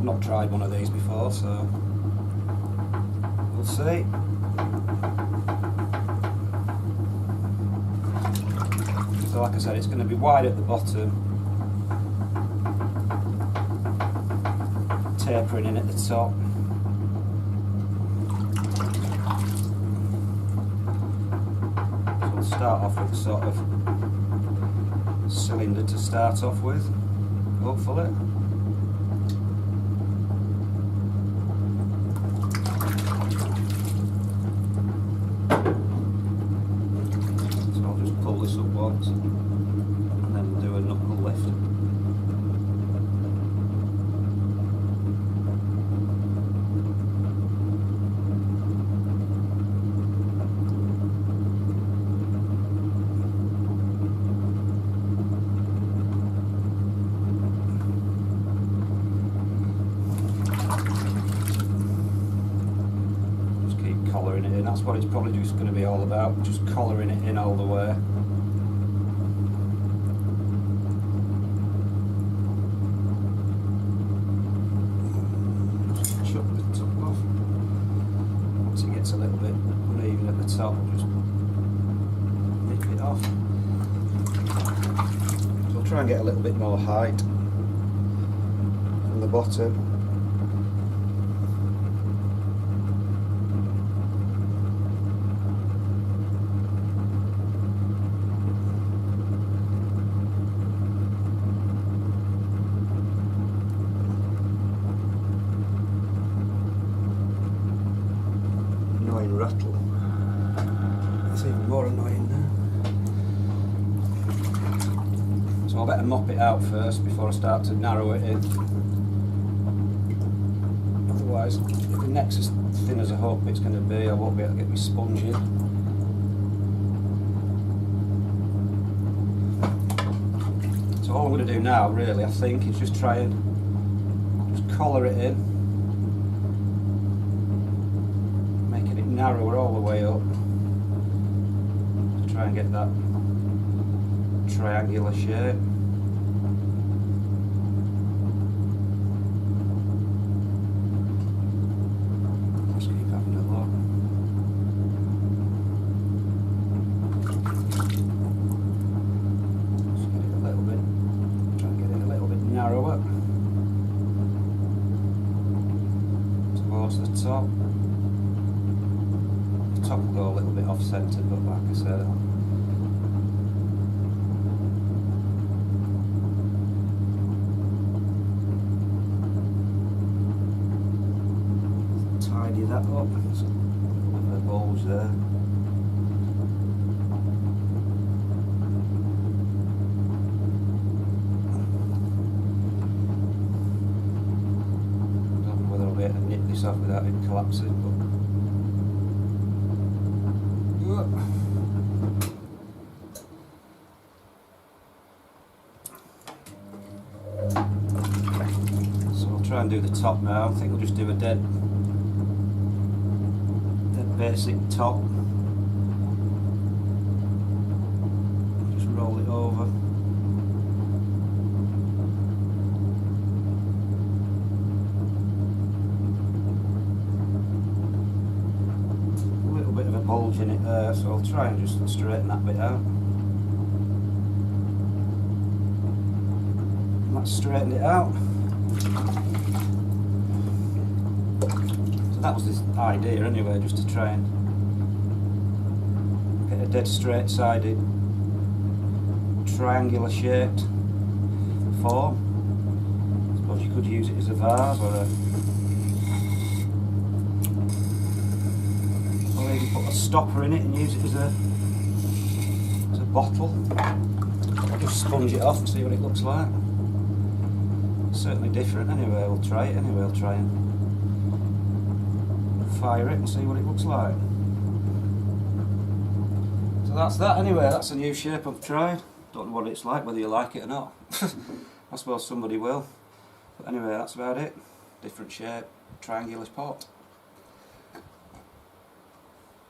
not tried one of these before, so we'll see. So like I said, it's going to be wide at the bottom, tapering in at the top. So we'll start off with a sort of cylinder to start off with, hopefully. So I'll just pull this up once and then do a knuckle lift. Collaring it in, that's what it's probably just going to be all about, just collaring it in all the way. Just chop the top off. Once it gets a little bit uneven at the top, just nip it off. So I'll try and get a little bit more height from the bottom. Annoying rattle. It's even more annoying now. So I better mop it out first before I start to narrow it in. Otherwise, if the neck's as thin as I hope it's going to be, I won't be able to get my sponge in. So all I'm going to do now, really, I think, is just try and just collar it in. Narrower all the way up to try and get that triangular shape. Just keep having a look. Just get it a little bit, try and get it a little bit narrower towards the top. Top will go a little bit off centre, but like I said, tidy that up. There's a little bit of a bulge there. Don't know whether I'll be able to nip this off without it collapsing, but so I'll try and do the top now. I think I'll just do a dead basic top. Just roll it over. Bit of a bulge in it there, so I'll try and just straighten that bit out. And that's straightened it out. So that was this idea anyway, just to try and get a dead straight sided triangular shaped form. I suppose you could use it as a vase or maybe put a stopper in it and use it as a bottle. I'll just sponge it off and see what it looks like. It's certainly different anyway, we'll try it anyway, I'll try and fire it and see what it looks like. So that's that anyway, that's a new shape I've tried. Don't know what it's like, whether you like it or not. I suppose somebody will. But anyway, that's about it. Different shape, triangular pot.